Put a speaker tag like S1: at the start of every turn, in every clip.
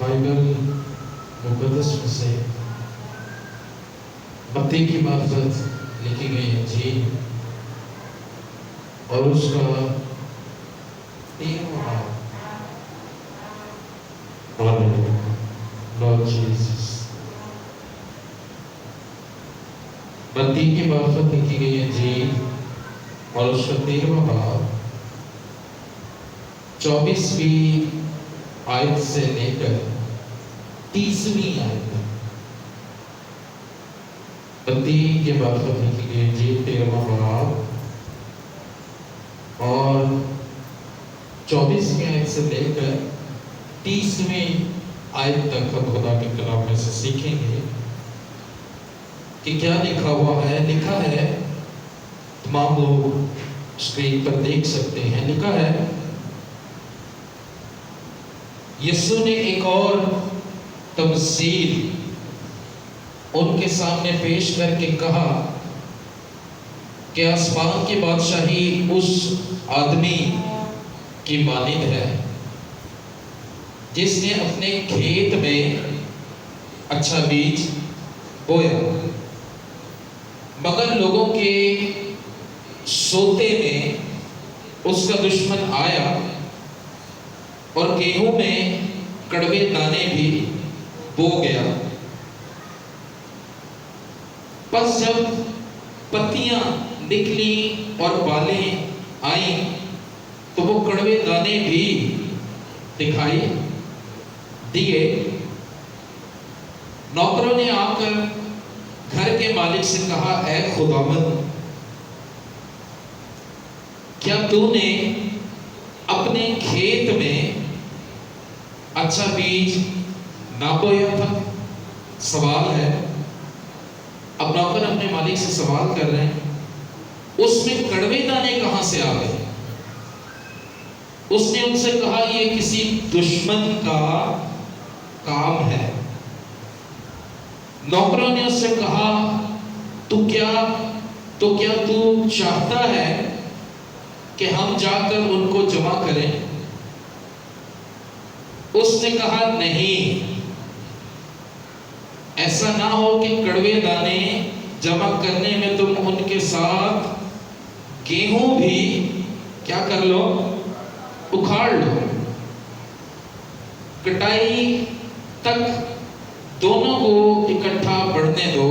S1: Bible مقدس میں سے متی کی معرفت لکھی گئی انجیل اور اس کا 13واں باب لارڈ جیسس متی کی معرفت لکھی گئی انجیل اور اس کا 13واں باب 24ویں آیت سے لے کر 30ویں آیت تک متی کے معرفت لکھی گئی انجیل 13واں باب اور 24ویں آیت سے لے کر 30ویں آیت تک ہم خدا کے کلام میں سے سیکھیں گے کہ کیا لکھا ہوا ہے۔ لکھا ہے، تمام لوگ اسکرین پر دیکھ سکتے ہیں، لکھا ہے یسوع نے ایک اور تمثیل ان کے سامنے پیش کر کے کہا کہ آسمان کی بادشاہی اس آدمی کی مانند ہے جس نے اپنے کھیت میں اچھا بیج بویا، مگر لوگوں کے سوتے میں اس کا دشمن آیا اور گیہوں میں کڑوے دانے بھی بو گیا۔ پس جب پتیاں نکلی اور بالیں آئیں تو وہ کڑوے دانے بھی دکھائی دیے۔ نوکروں نے آ کر گھر کے مالک سے کہا، اے خداوند، کیا تو نے اپنے کھیت میں اچھا بیج نہ بویا تھا؟ سوال ہے، اب نوکر اپنے مالک سے سوال کر رہے ہیں، اس میں کڑوے دانے کہاں سے آ گئے؟ اس نے ان سے کہا، یہ کسی دشمن کا کام ہے۔ نوکروں نے اس سے کہا، تو کیا تو چاہتا ہے کہ ہم جا کر ان کو جمع کریں؟ اس نے کہا، نہیں، ایسا نہ ہو کہ کڑوے دانے جمع کرنے میں تم ان کے ساتھ گیہوں بھی کیا کر لو؟ اکھاڑ لو۔ کٹائی تک دونوں کو اکٹھا بڑھنے دو،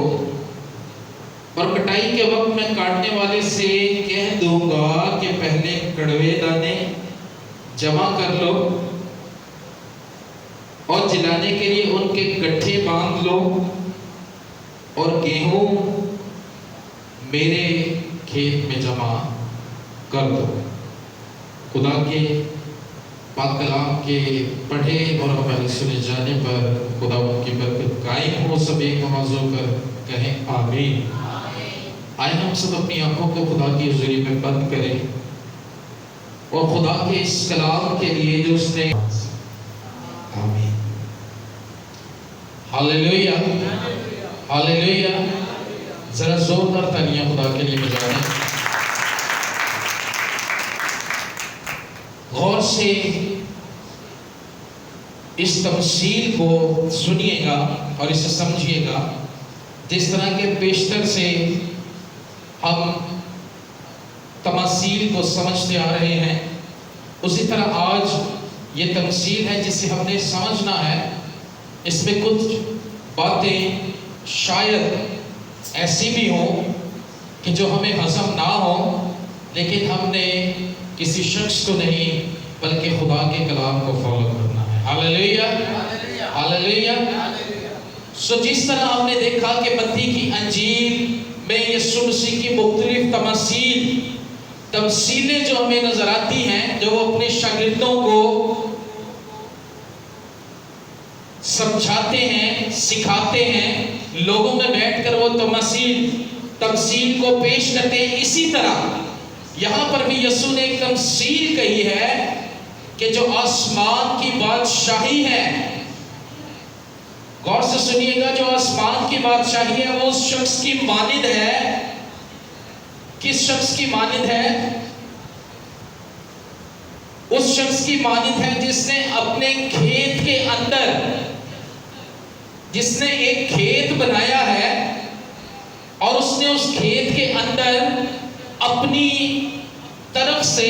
S1: اور کٹائی کے وقت میں کاٹنے والے سے کہہ دوں گا کہ پہلے کڑوے دانے جمع کر لو اور جلانے کے لیے ان کے گٹھے باندھ لو، اور گیہوں میرے کھیت میں جمع کر دو۔ خدا کے پاک کلام کے پڑھے اور ہمارے سنے جانے پر خدا ان کی برکت قائم ہو۔ سب ایک آواز ہو کر کہیں آمین۔ آئے ہم سب اپنی آنکھوں کو خدا کی حضوری میں بند کریں اور خدا کے اس کلام کے لیے جو اس نے آمین، ہاللیلویہ، ہاللیلویہ۔ ذرا زوردار تالیاں خدا کے لیے بجائیں۔ غور سے اس تمثیل کو سنیے گا اور اسے سمجھیے گا۔ جس طرح کے بیشتر سے ہم تمثیل کو سمجھتے آ رہے ہیں، اسی طرح آج یہ تمثیل ہے جسے ہم نے سمجھنا ہے۔ اس میں کچھ باتیں شاید ایسی بھی ہوں کہ جو ہمیں ہضم نہ ہوں، لیکن ہم نے کسی شخص کو نہیں بلکہ خدا کے کلام کو فالو کرنا ہے۔ ہاللیلویہ، ہاللیلویہ۔ سو جس طرح ہم نے دیکھا کہ متی کی انجیل میں یسوع مسیح کی مختلف تمثیلیں جو ہمیں نظر آتی ہیں، جو وہ اپنے شاگردوں کو سمجھاتے ہیں، سکھاتے ہیں، لوگوں میں بیٹھ کر وہ تمثیل کو پیش کرتے ہیں، اسی طرح یہاں پر بھی یسوع نے ایک تمثیل کہی ہے کہ جو آسمان کی بادشاہی ہے۔ غور سے سنیے گا، جو آسمان کی بادشاہی ہے وہ اس شخص کی مانند ہے۔ کس شخص کی مانند ہے؟ اس شخص کی مانند ہے جس نے اپنے کھیت کے اندر جس نے ایک کھیت بنایا ہے اور اس نے اس کھیت کے اندر اپنی طرف سے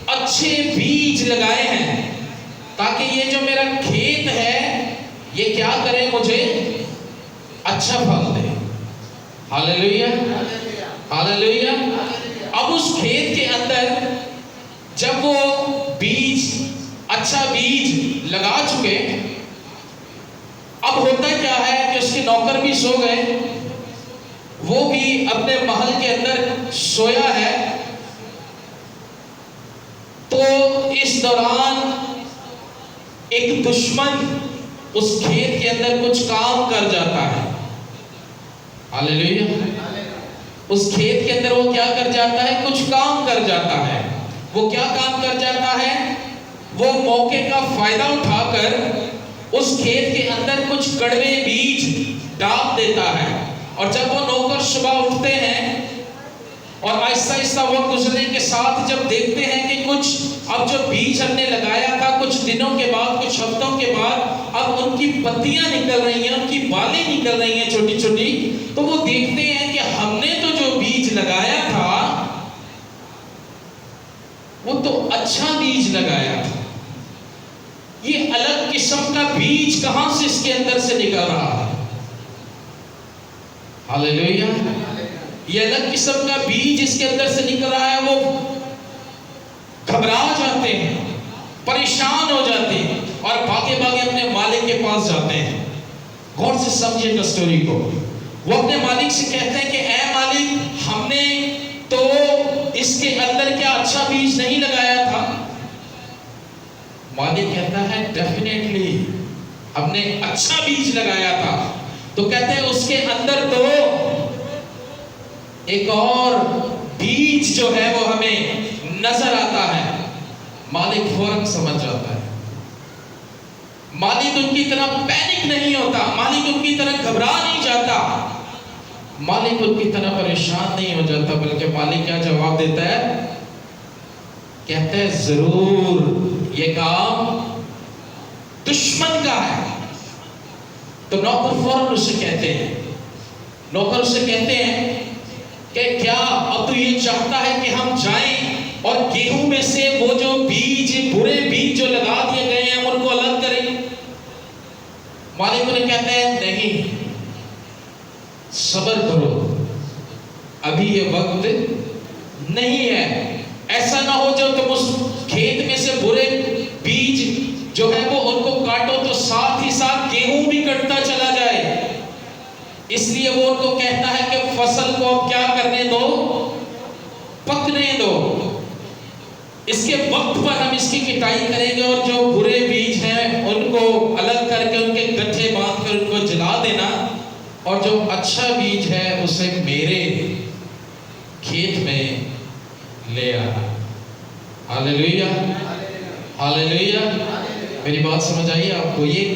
S1: اچھے بیج لگائے ہیں تاکہ یہ جو میرا کھیت ہے یہ کیا کرے، مجھے اچھا پھل دے۔ ہاللیلویا، ہاللیلویا۔ اب اس کھیت کے اندر جب وہ بیج، اچھا بیج لگا چکے، اب ہوتا کیا ہے کہ اس کے نوکر بھی سو گئے، وہ بھی اپنے محل کے اندر سویا ہے۔ تو اس دوران ایک دشمن اس کھیت کے اندر کچھ کام کر جاتا ہے۔ ہاللیلویا۔ اس کھیت کے اندر وہ کیا کر جاتا ہے؟ کچھ کام کر جاتا ہے۔ وہ کیا کام کر جاتا ہے؟ وہ موقع کا فائدہ اٹھا کر اس کھیت کے اندر کچھ کڑوے بیج ڈال دیتا ہے، اور جب وہ نوکر صبح اٹھتے ہیں اور آہستہ آہستہ وقت گزرنے کے ساتھ جب دیکھتے ہیں کہ کچھ اب جو بیج ہم نے لگایا تھا کچھ دنوں کے بعد، کچھ ہفتوں کے بعد اب ان کی پتیاں نکل رہی ہیں، ان کی بالیں نکل رہی ہیں چھوٹی چھوٹی، تو وہ دیکھتے ہیں کہ ہم نے تو جو بیج لگایا تھا وہ تو اچھا بیج لگایا تھا، یہ الگ قسم کا بیج کہاں سے اس کے اندر سے نکل رہا ہے؟ ہاللیلویا۔ یہ الگ قسم کا بیج اس کے اندر سے نکل رہا ہے۔ وہ گھبرا جاتے ہیں، پریشان ہو جاتے ہیں اور بھاگے بھاگے اپنے مالک کے پاس جاتے ہیں۔ غور سے سمجھے گا سٹوری کو۔ وہ اپنے مالک سے کہتے ہیں کہ اے مالک، ہم نے تو اس کے اندر کیا اچھا بیج نہیں لگایا تھا؟ مالک کہتا ہے ڈیفینیٹلی ہم نے اچھا بیج لگایا تھا۔ تو کہتے ہیں اس کے اندر تو ایک اور بیج جو ہے وہ ہمیں نظر آتا ہے۔ مالک فوراً سمجھ جاتا ہے۔ مالک ان کی طرح پینک نہیں ہوتا، مالک ان کی طرح گھبرا نہیں جاتا، مالک ان کی طرح پریشان نہیں ہو جاتا، بلکہ مالک کیا جواب دیتا ہے؟ کہتے ہیں ضرور یہ کام دشمن کا ہے۔ تو نوکر فوراً اسے کہتے ہیں، نوکر اسے کہتے ہیں کہ کیا اب تو یہ چاہتا ہے کہ ہم جائیں اور گیہوں میں سے وہ جو بیج، برے بیج جو لگا دیے گئے ہیں ان کو الگ کریں؟ مالک انہیں کہتے ہیں نہیں، صبر کرو، ابھی یہ وقت نہیں ہے۔ ایسا نہ ہو جو تم اس کھیت میں سے برے بیج جو ہے وہ ان کو کاٹو تو ساتھ ہی ساتھ گیہوں بھی کٹتا چلا جائے۔ اس لیے وہ ان کو کہتا ہے کہ فصل کو اب کیا کرنے دو؟ پکنے دو۔ اس کے وقت پر ہم اس کی کٹائی کریں گے، اور جو برے بیج ہیں ان کو الگ کر کے ان کے گٹھے باندھ کر ان کو جلا دینا، اور جو اچھا بیج ہے اسے میرے کھیت میں لے آنا۔ ہاللیلویا، ہاللیلویا۔ میری بات سمجھ آئی آپ کو؟ یہ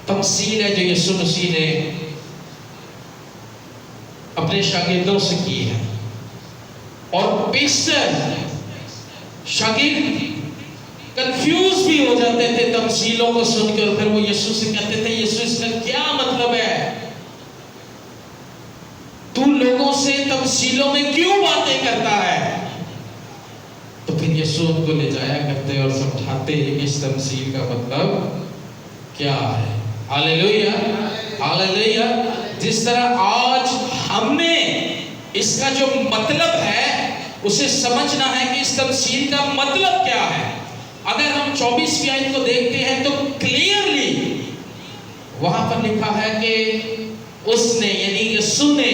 S1: تمثیل ہے جو یسوع مسیح نے اپنے شاگردوں سے کی ہے، اور بیشتر شاگرد کنفیوز بھی ہو جاتے تھے تمثیلوں کو سن کے، اور پھر وہ یسوع سے کہتے تھے یسوع اس کا کیا مطلب ہے؟ تو لوگوں سے تمثیلوں میں کیوں باتیں کرتا ہے؟ تو پھر یسوع ان کو لے جایا کرتے اور سمجھاتے کہ اس تمثیل کا مطلب کیا ہے۔ ہاللیلویا، ہاللیلویا۔ جس طرح آج ہم نے اس کا جو مطلب ہے اسے سمجھنا ہے کہ اس تمثیل کا مطلب کیا ہے۔ اگر ہم 24ویں آیت کو دیکھتے ہیں تو کلیئرلی وہاں پر لکھا ہے کہ اس نے یعنی یسوع نے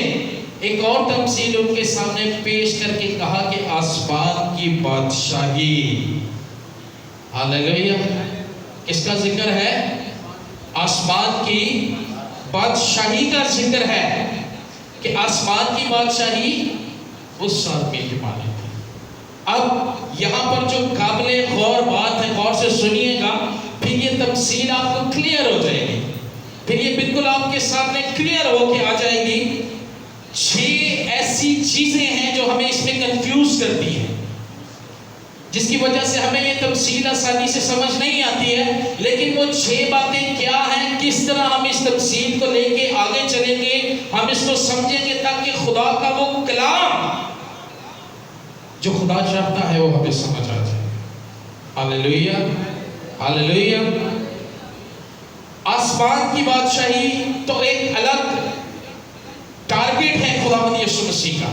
S1: ایک اور تمثیل ان کے سامنے پیش کر کے کہا کہ آسمان کی بادشاہی۔ ہاللیلویا۔ کس کا ذکر ہے؟ آسمان کی بادشاہی کا ذکر ہے کہ آسمان کی بادشاہی اس آدمی کے مالک ہے۔ اب یہاں پر جو قابل غور بات ہے، غور سے سنیے گا، پھر یہ تمثیل آپ کو کلیئر ہو جائے گی، پھر یہ بالکل آپ کے سامنے کلیئر ہو کے آ جائے گی۔ 6 ایسی چیزیں ہیں جو ہمیں اس میں کنفیوز کرتی ہیں، جس کی وجہ سے ہمیں یہ تمثیل آسانی سے سمجھ نہیں آتی ہے، لیکن وہ 6 باتیں کیا ہیں، کس طرح ہم اس تمثیل کو لے کے آگے چلیں گے، ہم اس کو سمجھیں گے تاکہ خدا کا وہ کلام جو خدا چاہتا ہے وہ ہمیں سمجھ آ جائے۔ ہاللیلویہ، ہاللیلویہ۔ آسمان کی بادشاہی تو ایک الگ ٹارگٹ ہے خداوند یسوع مسیح کا۔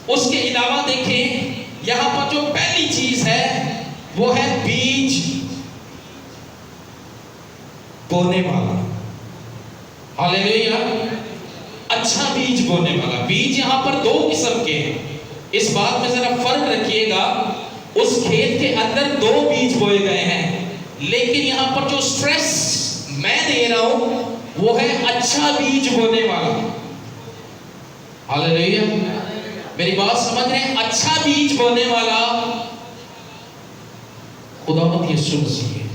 S1: اس کے علاوہ دیکھیں یہاں پر جو پہلی چیز ہے وہ ہے بیج بونے والا۔ ہاللیلویہ۔ اچھا بیج بونے والا۔ بیج یہاں پر 2 قسم کے ہیں، اس بات میں ذرا فرق رکھیے گا۔ اس کھیت کے اندر 2 بیج بوئے گئے ہیں، لیکن یہاں پر جو سٹریس میں دے رہا ہوں وہ ہے اچھا بیج بونے والا۔ ہاللیلویہ۔ میری بات سمجھ رہے ہیں؟ اچھا بیج بونے والا خداوند یسوع مسیح ہے۔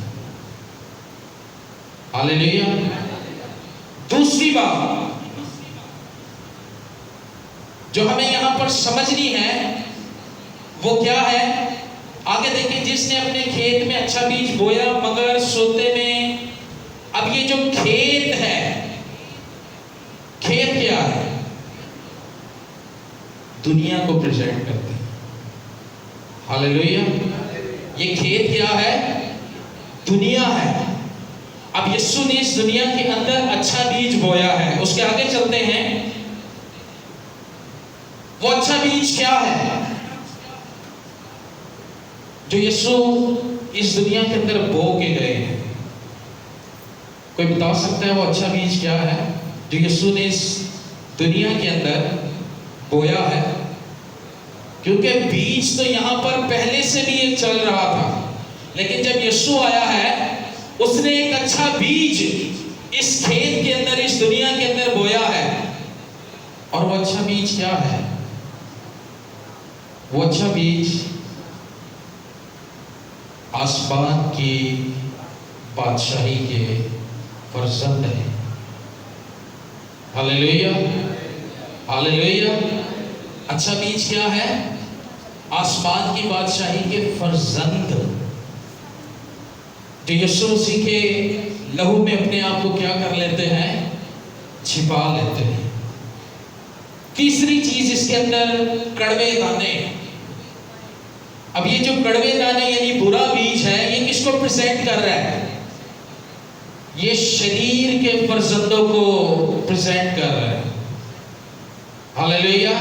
S1: ہاللیلویہ۔ دوسری بات جو ہمیں یہاں پر سمجھنی ہے وہ کیا ہے؟ آگے دیکھیں، جس نے اپنے کھیت میں اچھا بیج بویا مگر سوتے میں، اب یہ جو کھیت ہے، کھیت کیا ہے؟ دنیا کو پریزنٹ کرتے ہیں۔ ہاللیلویہ۔ یہ کھیت کیا ہے؟ دنیا ہے۔ اب یسوع نے اس دنیا کے اندر اچھا بیج بویا ہے۔ اس کے آگے چلتے ہیں، وہ اچھا بیج کیا ہے جو یسوع اس دنیا کے اندر بو کے گئے ہیں؟ کوئی بتا سکتا ہے وہ اچھا بیج کیا ہے جو یسوع نے اس دنیا کے اندر بویا ہے؟ کیونکہ بیج تو یہاں پر پہلے سے بھی ایک چل رہا تھا، لیکن جب یسوع آیا ہے اس نے ایک اچھا بیج اس کھیت کے اندر، اس دنیا کے اندر بویا ہے۔ اور وہ اچھا بیج کیا ہے؟ وہ اچھا بیج آسمان کی بادشاہی کے فرزند ہے۔ ہاللیلویہ، ہاللیلویہ۔ اچھا بیج کیا ہے؟ آسمان کی بادشاہی کے فرزند، جو یسوع مسیح کے لہو میں اپنے آپ کو کیا کر لیتے ہیں؟ چھپا لیتے ہیں۔ تیسری چیز اس کے اندر کڑوے دانے۔ اب یہ جو کڑوے دانے یعنی برا بیج ہے، یہ کس کو پریزنٹ کر رہا ہے؟ یہ شریر کے فرزندوں کو پریزنٹ کر رہا ہے۔ ہاللیلویہ۔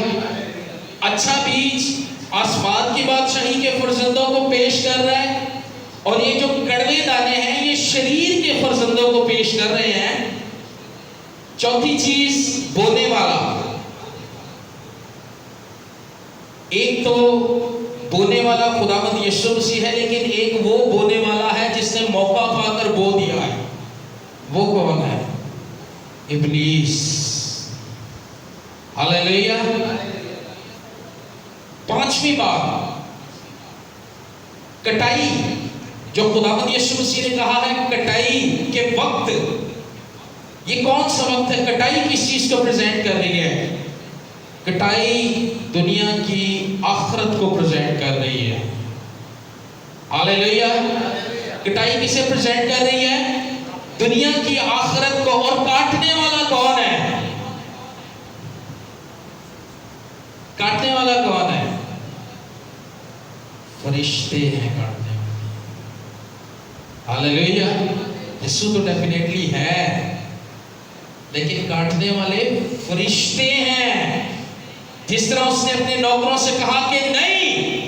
S1: اچھا بیج آسمان کی بادشاہی کے فرزندوں کو پیش کر رہا ہے، اور یہ جو کڑوے دانے ہیں یہ شریر کے فرزندوں کو پیش کر رہے ہیں۔ چوتھی چیز بونے والا۔ ایک تو بونے والا خداوند یسوع مسیح ہے، لیکن ایک وہ بونے والا ہے جس نے موقع پا کر بو دیا ہے۔ وہ کون ہے؟ ابلیس۔ ہاللیلویہ۔ پانچویں بات، کٹائی، جو خداوند یسوع مسیح نے کہا ہے کٹائی کے وقت۔ یہ کون سا وقت ہے؟ کٹائی کس چیز کو پریزنٹ کر رہی ہے؟ کٹائی دنیا کی آخرت کو پریزنٹ کر رہی ہے۔ ہاللیلویہ۔ کٹائی کسے پریزنٹ کر رہی ہے؟ دنیا کی آخرت کو۔ اور کاٹنے والا کون ہے؟ کاٹنے والا کون ہے؟ فرشتے ہیں کاٹنے والے۔ ہاللیلویہ۔ یسوع تو ڈیفینیٹلی ہے، لیکن کاٹنے والے فرشتے ہیں۔ جس طرح اس نے اپنے نوکروں سے کہا کہ نہیں،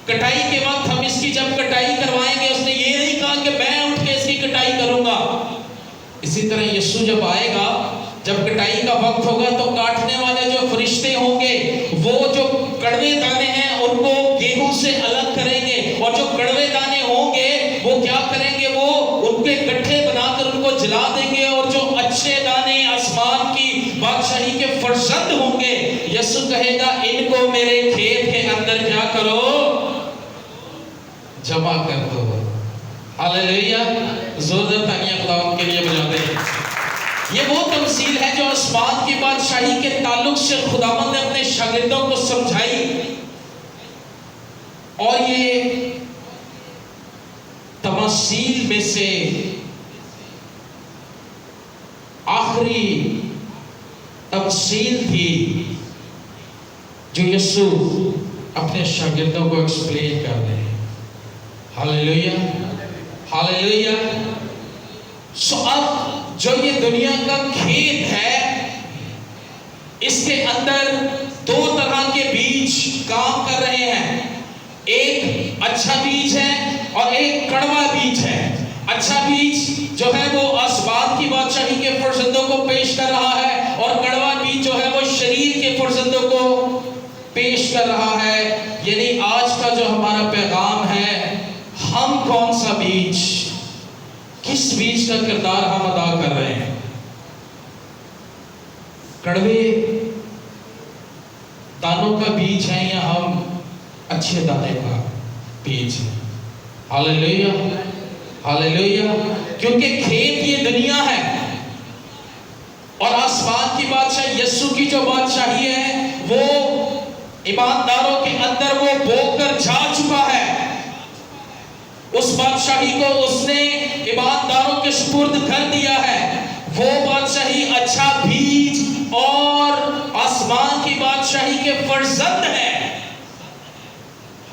S1: کٹائی کے وقت ہم اس کی جب کٹائی کروائیں گے، اس نے یہ نہیں کہا کہ میں اٹھ کے اس کی کٹائی کروں گا۔ اسی طرح یسوع جب آئے گا، جب کٹائی کا وقت ہوگا، تو کاٹنے والے جو فرشتے ہوں گے وہ جو کڑوے دانے ہیں ان کو گیہوں سے الگ کریں گے، اور جو کڑوے دانے ہوں گے وہ کیا کریں گے؟ وہ ان کے گٹھے بنا کر ان کو جلا دیں گے، اور جو اچھے دانے آسمان کی بادشاہی کے فرزند ہوں گے، یسوع کہے گا ان کو میرے کھیت کے اندر کیا کرو؟ جمع کر دو۔ ہاللیلویہ۔ زوردار تانیہ خداوند کے لیے بجاتے ہیں۔ یہ وہ تمثیل ہے جو آسمان کی بادشاہی کے تعلق سے خداوند نے اپنے شاگردوں کو سمجھائی، اور یہ تماثیل میں سے آخری تمثیل تھی جو یسوع اپنے شاگردوں کو ایکسپلین کر رہے ہیں. ہاللیلویا ہاللیلویا. سو اب جو یہ دنیا کا کھیت ہے، اس کے اندر دو طرح کے بیج کام کر رہے ہیں. ایک اچھا بیج ہے اور ایک کڑوا بیج ہے. اچھا بیج جو ہے وہ آسمان کی بادشاہی کے فرزندوں کو پیش کر رہا ہے، اور کڑوا بیج جو ہے وہ شریر کے فرزندوں کو پیش کر رہا ہے. یعنی آج کا جو ہمارا پیغام ہے، ہم کون سا بیج، کس بیج کا کردار ہم ادا کر رہے ہیں؟ کڑوے دانوں کا بیج ہے یا ہم اچھے دانے کا بیج ہے؟ ہاللیلویا ہاللیلویا. کیونکہ کھیت یہ دنیا ہے، اور آسمان کی بادشاہ یسوع کی جو بادشاہی ہے وہ ایمانداروں کے اندر وہ بو کر جا چکا ہے. اس بادشاہی کو اس نے ایمانداروں کے سپرد کر دیا ہے. وہ بادشاہی اچھا بیج اور آسمان کی بادشاہی کے فرزند ہے.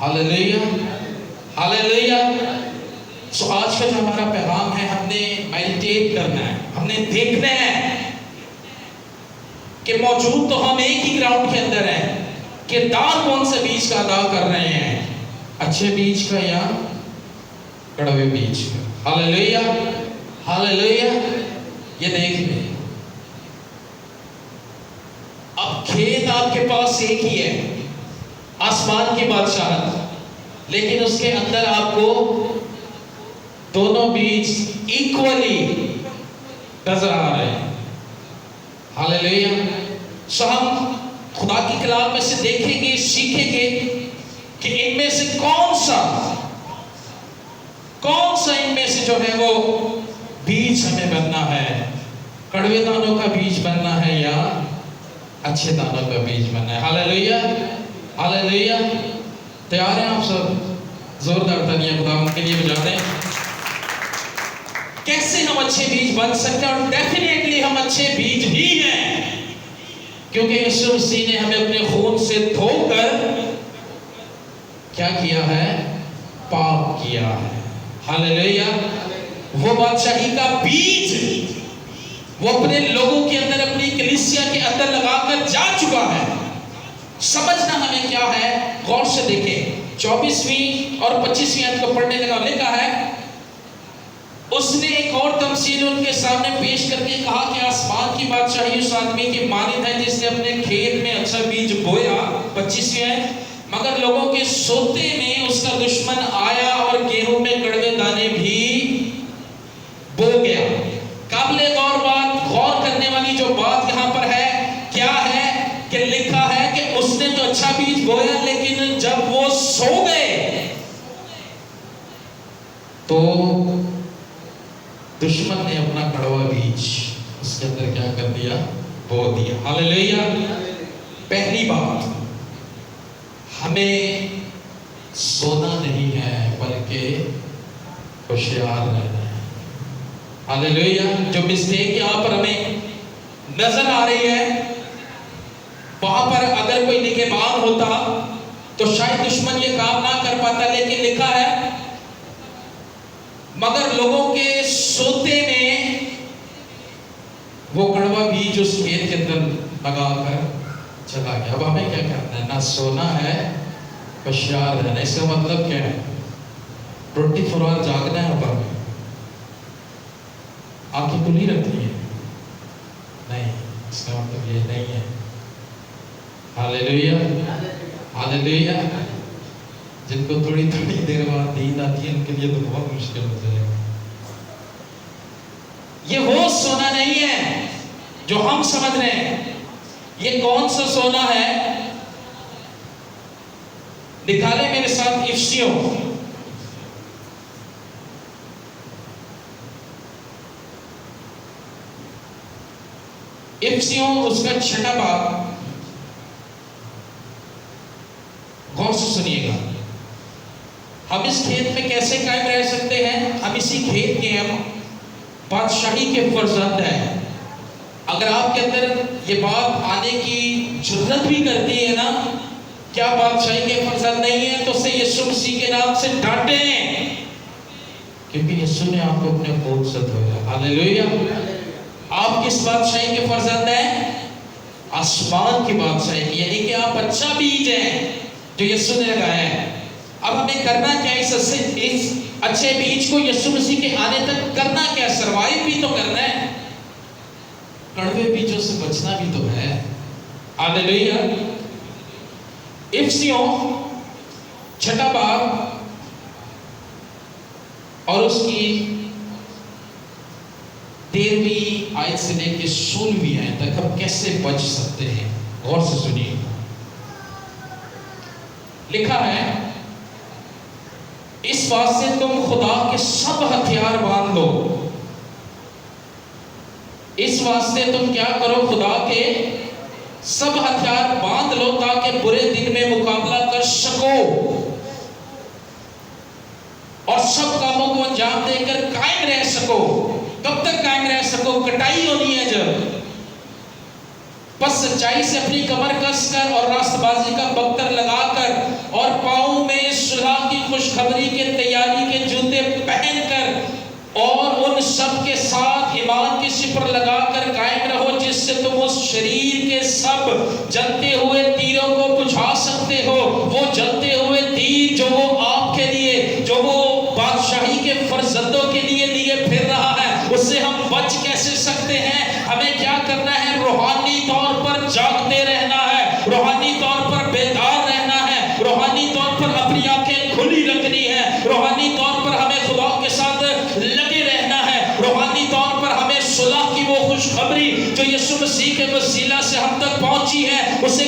S1: ہاللیلویا ہاللیلویا. سو آج کا جو ہمارا پیغام ہے، ہم نے میڈیٹیٹ کرنا ہے، ہم نے دیکھنا ہے کہ موجود تو ہم ایک ہی گراؤنڈ کے اندر ہیں، کردار کون سے بیج کا ادا کر رہے ہیں، اچھے بیج کا یا کڑوے بیج کا. ہاللیلویا ہاللیلویا. یہ دیکھ لیں، اب کھیت آپ کے پاس ایک ہی ہے، آسمان کی بادشاہت، لیکن اس کے اندر آپ کو دونوں بیج ایکولی نظر آ رہے ہیں. ہاللیلویا. سو ہم خدا کی کلام میں سے دیکھیں گے، سیکھیں گے کہ ان میں سے کون سا ان میں سے جو ہے وہ بیج ہمیں بننا ہے. کڑوے دانوں کا بیج بننا ہے یا اچھے دانوں کا بیج بننا ہے. ہاللیلویا ہاللیلویا. تیار ہیں آپ سب؟ زوردار تالیاں خدا ان کے لیے بجا دیں. کیسے ہم اچھے بیج بن سکتے ہیں؟ اور ڈیفینیٹلی ہم اچھے بیج ہی ہیں، کیونکہ یسوع مسیح نے ہمیں اپنے خون سے دھو کر کیا کیا ہے؟ پاک کیا ہے. ہاللیلویا. وہ بادشاہی کا بیج وہ اپنے لوگوں کے اندر، اپنی کلیسیا کے اندر لگا کر جا چکا ہے. سمجھنا ہمیں کیا ہے، غور سے دیکھیں. 24ویں اور 25ویں آیت کو پڑھنے لگا، لکھا ہے اس نے ایک اور تمثیل ان کے سامنے پیش کر کے کہا کہ آسمان کی بادشاہی اس آدمی کی مانند ہے جس نے اپنے کھیت میں اچھا بیج بویا. 25ویں آیت. مگر لوگوں کے سوتے میں اس کا دشمن آیا اور گیہوں میں کڑوے دانے بھی بو گیا. قابل غور کرنے والی جو بات یہاں پر ہے کیا ہے کہ لکھا ہے کہ اس نے تو اچھا بیج بویا، لیکن جب وہ سو گئے تو دشمن نے اپنا کڑوا بیج اس کے اندر کیا کر دیا؟ بو دیا. ہاللیلویا. پہلی بات، ہمیں سونا نہیں ہے بلکہ ہوشیار رہنا ہے. ہاللیلویا. جو مسٹیک یہاں پر ہمیں نظر آ رہی ہے، وہاں پر اگر کوئی نگہبان ہوتا تو شاید دشمن یہ کام نہ کر پاتا، لیکن لکھا ہے مگر لوگوں کے سوتے میں وہ کڑوا بیج اس کھیت کے اندر لگا کر چلا گیا. اب ہمیں کیا کرنا ہے؟ نہ سونا ہے، ہوشیار رہنا. اس کا مطلب کیا ہے؟ 24 آور جاگنا ہے. اوپر میں آنکھیں کھلی رکھنی ہے؟ نہیں، اس کا مطلب یہ نہیں ہے. ہاللیلویا ہاللیلویا. جن کو تھوڑی دیر بعد نیند آتی ہے ان کے لیے تو بہت مشکل ہو جائے گا. یہ وہ سونا نہیں ہے جو ہم سمجھ رہے ہیں. یہ کون سا سونا ہے؟ نکالے میرے ساتھ افسیوں. افسیوں اس کا 6واں باب، غور سے سنیے گا. ہم اس کھیت میں کیسے قائم رہ سکتے ہیں؟ ہم اسی کھیت کے ہم بادشاہی کے فرزند ہیں۔ اگر آپ کے اندر یہ بات آنے کی جرت بھی کرتی ہے نا، کیا بادشاہی کے فرزند نہیں ہے، تو اسے یسوع مسیح کے نام سے ڈانٹیں، کیونکہ یسوع نے آپ کو اپنے خون سے دھویا۔ ہاللیلویہ۔ آپ کس بادشاہی کے فرزند ہیں؟ آسمان کی بادشاہی کی، یعنی کہ آپ اچھا بیج ہیں جو یسوع نے لگایا ہے۔ اب ہمیں کرنا کیا اس اچھے بیج کو یسوع مسیح کے آنے تک کرنا کیا؟ سروائیو بھی تو کرنا ہے، کڑوے بیجوں سے بچنا بھی تو ہے۔ ہاللیلویہ۔ افسیوں 6 باب اور اس کی 13ویں آیت سے لے کے 16ویں آیت تک ہم کیسے بچ سکتے ہیں، غور سے سنیے۔ لکھا ہے، اس بات سے تم خدا کے سب ہتھیار باندھ لو۔ اس واسطے تم کیا کرو؟ خدا کے سب ہتھیار باندھ لو تاکہ برے دن میں مقابلہ کر سکو اور سب کاموں کو انجام دے کر قائم رہ سکو۔ کب تک قائم رہ سکو؟ کٹائی ہونی ہے جب۔ پس سچائی سے اپنی کمر کس کر اور راست بازی کا بختر لگا کر اور پاؤں میں صلح کی خوشخبری کے تیاری کے جوتے پہن کر اور ان سب کے ساتھ ایمان کی سپر لگا کر قائم رہو، جس سے تم اس شریر کے سب جلتے ہوئے تیروں کو بجھا سکتے ہو۔ وہ جلتے ہوئے تیر جو وہ آپ کے لیے، جو وہ بادشاہی کے فرزندوں کے لیے پھر رہا ہے، اس سے ہم بچ کیسے سکتے ہیں؟ ہمیں کیا کرنا ہے؟ روحانی طور پر جاگتے رہنا ہے، روحانی طور پر بیدار رہنا ہے، روحانی طور پر اپنی آنکھیں کھلی رکھنی ہے، روحانی طور پر ہمیں خدا کے ساتھ لگے رہنا ہے، روحانی طور پر ہمیں صلح کی وہ خوشخبری جو یسوع مسیح کے وسیلہ سے ہم تک پہنچی ہے، اسے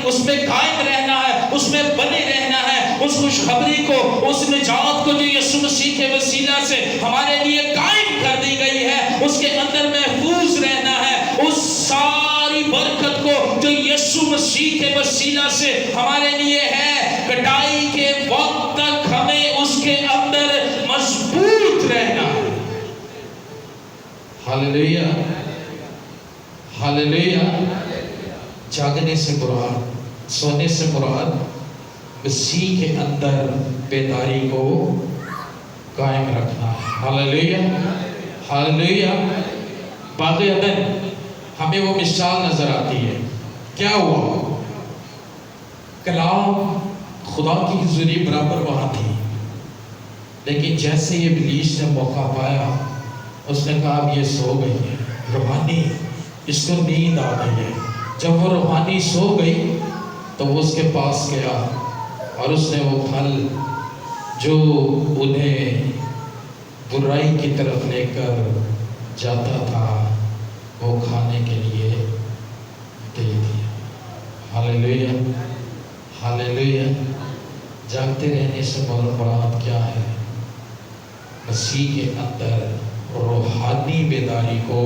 S1: اس پہ قائم رہنا ہے، اس میں بنے رہنا ہے۔ اس خوشخبری کو، اس نجات کو جو یسوع مسیح کے وسیلہ سے ہمارے لیے قائم کر دی گئی ہے، اس کے اندر محفوظ رہنا ہے۔ اس ساری برکت کو جو یسوع مسیح کے وسیلہ سے ہمارے لیے ہے، کٹائی کے وقت تک ہمیں اس کے اندر مضبوط رہنا ہے۔ ہاللیلویہ، ہاللیلویہ۔ جاگنے سے مراد، سونے سے مراد مسیح کے اندر بیداری کو قائم رکھنا ہے۔ ہاللیلویہ، ہاللیلویہ۔ باغ عدن ہمیں وہ مثال نظر آتی ہے۔ کیا ہوا؟ کلام خدا کی حضوری برابر وہاں تھی، لیکن جیسے یہ ابلیس نے موقع پایا، اس نے کہا اب یہ سو گئی ہے، روحانی اس کو نیند آ گئی ہے۔ جب وہ روحانی سو گئی تو وہ اس کے پاس گیا اور اس نے وہ پھل جو انہیں برائی کی طرف لے کر جاتا تھا وہ کھانے کے لیے دے دیا۔ ہاللیلویہ، ہاللیلویہ۔ جاگتے رہنے سے مراد کیا ہے؟ مسیح کے اندر روحانی بیداری کو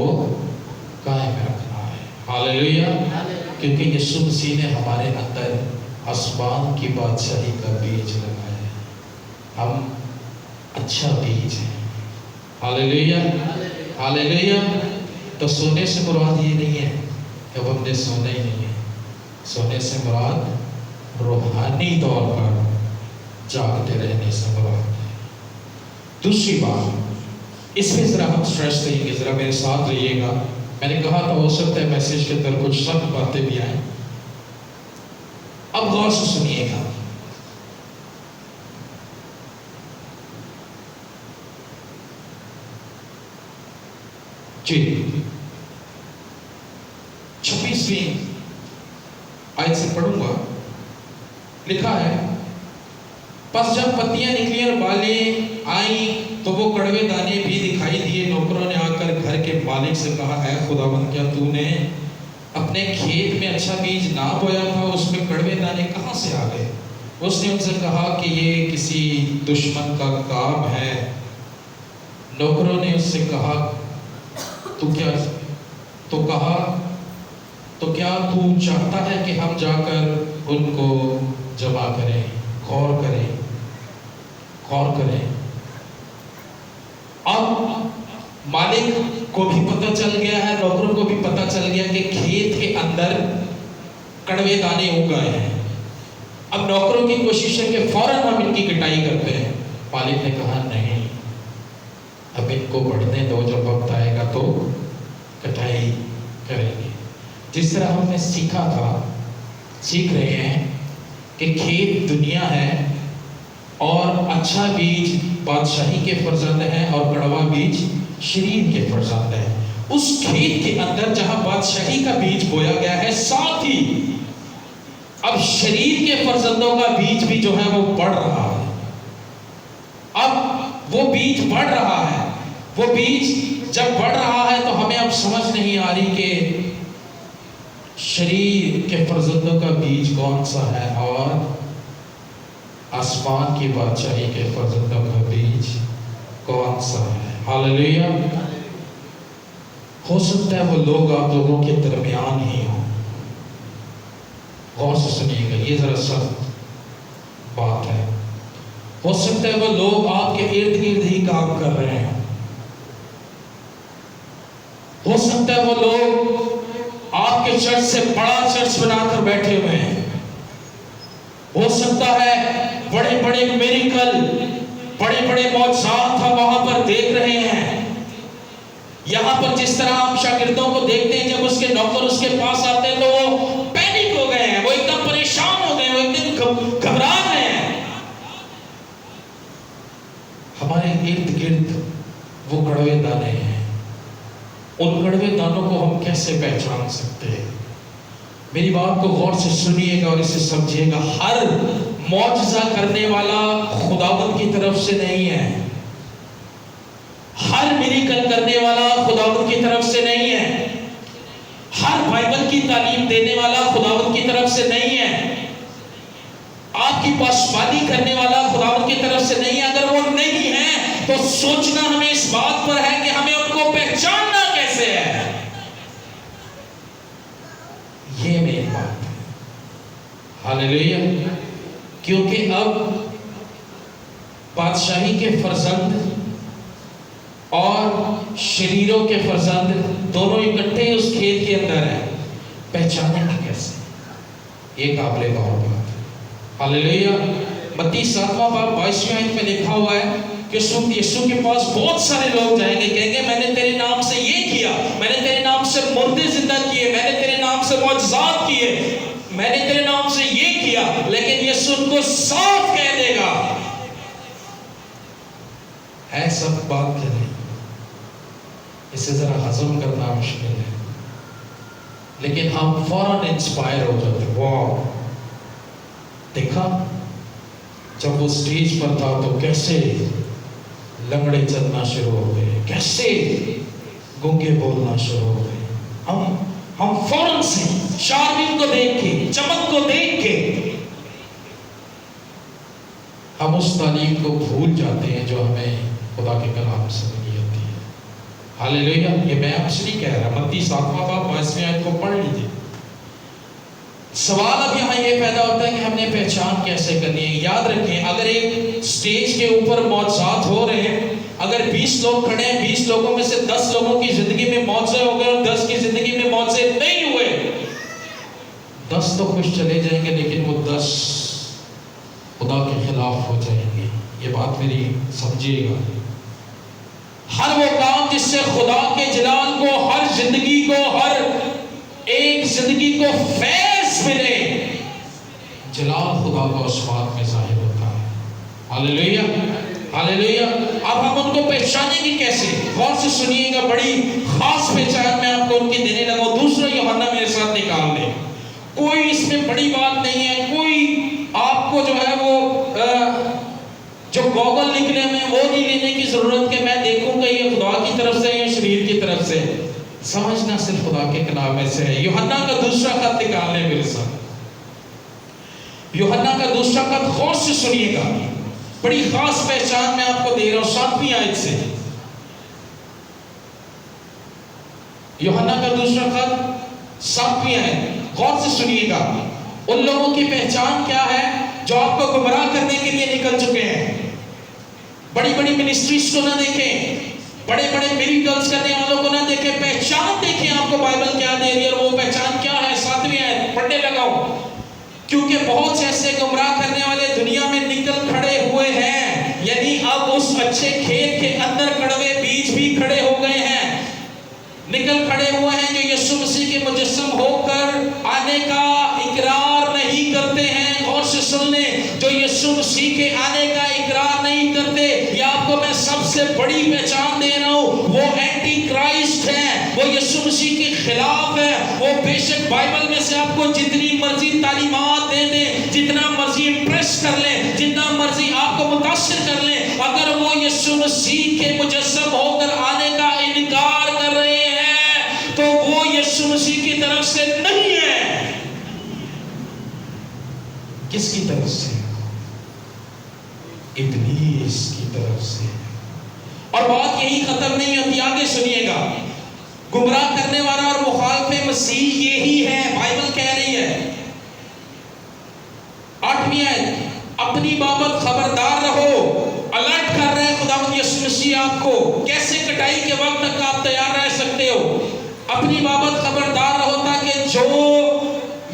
S1: قائم رکھنا ہے۔ ہاللیلویہ۔ کیونکہ یسوع مسیح نے ہمارے اندر آسمان کی بادشاہی کا بیج لگایا ہے، ہم اچھا بیج ہیں۔ ہاللیلویہ، ہاللیلویہ۔ تو سونے سے مراد یہ نہیں ہے کہ اب ہم نے سونا ہی نہیں ہے، سونے سے مراد روحانی طور پر جاگتے رہنے سے مراد ہے۔ دوسری بات، اس میں ذرا ہم سٹریس دیں گے، ذرا میرے ساتھ رہیے گا۔ میں نے کہا تھا ہو سکتا ہے میسیج کے اندر کچھ سخت باتیں بھی آئیں، اب غور سے سنیے گا۔ جی 26ویں آیت سے پڑھوں گا۔ لکھا ہے، پس جب پتیاں نکلی اور بالیں آئیں تو وہ کڑوے دانے بھی دکھائی دیے۔ نوکروں نے آ کر گھر کے مالک سے کہا، اے خداوند، کیا تو نے اپنے کھیت میں اچھا بیج نہ بویا تھا؟ اس میں کڑوے دانے کہاں سے آ گئے؟ اس نے ان سے کہا کہ یہ کسی دشمن کا کام ہے۔ نوکروں نے اس سے کہا، تو کیا تو چاہتا ہے کہ ہم جا کر ان کو جمع کریں، غور کریں غور کریں. اب مالک کو بھی پتہ چل گیا ہے، نوکروں کو بھی پتہ چل گیا کہ کھیت کے اندر کڑوے دانے اگ گئے ہیں. اب نوکروں کی کوشش ہے کہ فوراً ہم ان کی کٹائی کرتے ہیں. مالک نے کہا نہیں، اب ان کو بڑھنے دو، جب وقت آئے گا تو کٹائی کریں گے. جس طرح ہم نے سیکھا تھا، سیکھ رہے ہیں کہ کھیت دنیا ہے اور اچھا بیج بادشاہی کے فرزند ہیں اور کڑوا بیج شریر کے فرزند ہیں. اس کھیت کے اندر جہاں بادشاہی کا بیج بویا گیا ہے، ساتھ ہی اب شریر کے فرزندوں کا بیج بھی جو ہے وہ بڑھ رہا ہے. اب وہ بیج بڑھ رہا ہے. وہ بیج جب بڑھ رہا ہے تو ہمیں اب سمجھ نہیں آ رہی کہ شریر کے فرزندوں کا بیج کون سا ہے اور آسمان کی بادشاہی کے فرزندوں کا بیج کون سا ہے. ہاللیلویا. ہو سکتا ہے وہ لوگ آپ لوگوں کے درمیان ہی ہوں. غور سے سنیے گا، یہ ذرا سخت بات ہے. ہو سکتا ہے وہ لوگ آپ کے ارد گرد ہی کام کر رہے ہیں. ہو سکتا ہے وہ لوگ آپ کے چرچ سے بڑا چرچ بنا کر بیٹھے ہوئے ہیں. ہو سکتا ہے بڑے بڑے میریکل، بڑے بڑے معجزات ہم وہاں پر دیکھ رہے ہیں. یہاں پر جس طرح ہم شاگردوں کو دیکھتے ہیں، جب اس کے نوکر اس کے پاس آتے ہیں تو وہ پینک ہو گئے ہیں، وہ ایک دم پریشان ہو گئے ہیں، وہ ایک دم گھبرا رہے ہیں. ہمارے ارد گرد وہ کڑوے دانے ہیں. ان کڑوے دانوں کو ہم کیسے پہچان سکتے ہیں؟ میری بات کو غور سے سنیے گا اور اسے سمجھیے گا. ہر معجزہ کرنے والا خداوند کی طرف سے نہیں ہے. ہر میریکل کرنے والا خداوند کی طرف سے نہیں ہے. ہر بائبل کی تعلیم دینے والا خداوند کی طرف سے نہیں ہے. آپ کی پاسبانی کرنے والا خداوند کی طرف سے نہیں ہے. اگر وہ نہیں ہے تو سوچنا ہمیں اس بات پر ہے کہ ہمیں ان کو پہچاننا کیسے ہے. یہ میری بات ہے. ہاللیلویا. کیونکہ اب بادشاہی کے فرزند اور شریروں کے فرزند دونوں اکٹھے اس کھیت کے اندر ہیں. پہچانے گا کیسے؟ یہ قابل غور بات ہے. ہاللیلویا. متی 7واں باب 22ویں آیت میں لکھا ہوا ہے کہ یسوع کے پاس بہت سارے لوگ جائیں گے، کہیں گے میں نے تیرے نام سے یہ کیا، میں نے تیرے نام سے مردے زندہ کیے، میں نے تیرے نام سے معجزات کیے، میں نے تیرے نام سے یہ کیا. لیکن یسوع ان کو صاف کہہ دے گا، ہے سب بات کہ نہیں. اسے ذرا ہضم کرنا مشکل ہے، لیکن ہم فوراً انسپائر ہو جاتے. واو، دیکھا جب وہ سٹیج پر تھا تو کیسے لنگڑے چلنا شروع ہو گئے، کیسے گونگے بولنا شروع ہو گئے. ہم فوراً سے شارمین کو دیکھ کے، چمک کو دیکھ کے ہم اس تعلیم کو بھول جاتے ہیں جو ہمیں خدا کے کلام سے ملی ہوتی ہے. ہاللیلویا. یہ میں آپ سے نہیں کہہ رہا. متی 7واں باب 22ویں آیت کو پڑھ لیجیے. سوال اب یہاں یہ پیدا ہوتا ہے کہ ہم نے پہچان کیسے کرنی ہے. یاد رکھیں، اگر ایک سٹیج کے اوپر معجزات ہو رہے ہیں، اگر 20 لوگ کھڑے ہیں، 20 لوگوں میں سے 10 لوگوں کی زندگی میں معجزے ہو گئے اور 10 کی زندگی میں معجزے نہیں ہوئے، 10 تو خوش چلے جائیں گے لیکن وہ 10 خدا کے خلاف ہو جائیں گے. یہ بات میری سمجھیے گا. ہر وہ کام جس سے خدا کے جلال کو، ہر زندگی کو، ہر ایک زندگی کو فیض ملے، جلال خدا کو آسمان میں ظاہر ہوتا ہے. ہاللیلویا. ہاللیلویا. اب ہم ان کو پہچانیں گے کیسے؟ غور سے سنیے گا. بڑی خاص پہچان میں آپ کو ان کی دینے لگا. دوسرا یوحنا میرے ساتھ نکال لیں. کوئی اس میں بڑی بات نہیں ہے. کوئی آپ کو جو ہے وہ جو گوگل نکلے میں وہ نہیں لینے کی ضرورت کہ میں دیکھوں گا یہ خدا کی طرف سے یا شریر کی طرف سے. سمجھنا صرف خدا کے کلام میں سے ہے. یوحنا کا دوسرا خط نکال لیں میرے ساتھ. یوحنا کا دوسرا خط غور سے سنیے گا. بڑی خاص پہچان میں آپ کو دے رہا ہوں 7ویں آیت سے. یوحنا کا دوسرا خط 7ویں آیت غور سے سنیے گا. ان لوگوں کی پہچان کیا ہے جو آپ کو گمراہ کرنے کے لیے نکل چکے ہیں. بڑی بڑی منسٹریز کو نہ دیکھیں، بڑے بڑے میریکلز کرنے والوں کو نہ دیکھیں، پہچان دیکھیں آپ کو بائبل کیا دے رہی ہے، اور وہ پہچان کیا ہے؟ 7ویں آیت پڑھنے لگاؤ. کیونکہ بہت سے ایسے گمراہ کرنے والے دنیا میں نکل کھڑے ہوئے ہیں، یعنی اب اس اچھے کھیت کے اندر کڑوے بیج بھی کھڑے ہو گئے ہیں، نکل کھڑے ہوئے ہیں، جو یسوع مسیح کے مجسم ہو کر آنے کا اقرار نہیں کرتے ہیں. غور سے سن لیں، جو یسوع مسیح کے آنے کا اقرار نہیں کرتے، یہ آپ کو میں سب سے بڑی پہچان دے رہا ہوں، وہ اینٹی کرائسٹ ہے، وہ یسوع مسیح کے خلاف ہے. وہ بے شک بائبل میں سے آپ کو جتنی مرضی تعلیمات دے دیں، جتنا مرضی امپریس کر لیں، جتنا مرضی آپ کو متاثر کر لیں، اگر وہ یسوع مسیح کے مجسم ہو کر آنے کا انکار کر رہے ہیں تو وہ یسوع مسیح کی طرف سے نہیں ہے. کس کی طرف سے؟ ابلیس کی طرف سے. اور بات یہی ختم نہیں ہوتی، آگے سنیے گا. گمراہ کرنے والا اور مخالف مسیح یہی ہے، بائبل کہہ رہی ہے. 8ویں آیت، اپنی بابت خبردار رہو. الرٹ کر رہے خداوند یسوع مسیح آپ کو، کیسے کٹائی کے وقت تک آپ تیار رہ سکتے ہو. اپنی بابت خبردار رہو تاکہ جو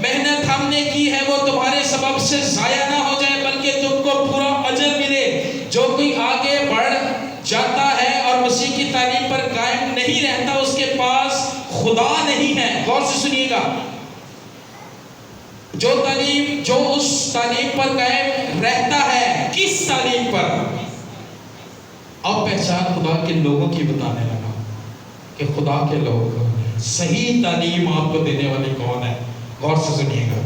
S1: محنت ہم نے کی ہے وہ تمہارے سبب سے ضائع نہ ہو جائے، بلکہ تم کو پورا اجر ملے. جو کوئی آگے بڑھ جاتا ہے اور مسیح کی تعلیم پر قائم نہیں رہتا، اس کے پاس خدا نہیں ہے. غور سے سنیے گا، جو اس تعلیم پر قائم رہتا ہے، کس تعلیم پر؟ اب پہچان خدا کے لوگوں کی بتانے لگا کہ خدا کے لوگ صحیح تعلیم آپ کو دینے والے کون ہے. غور سے سنیے گا.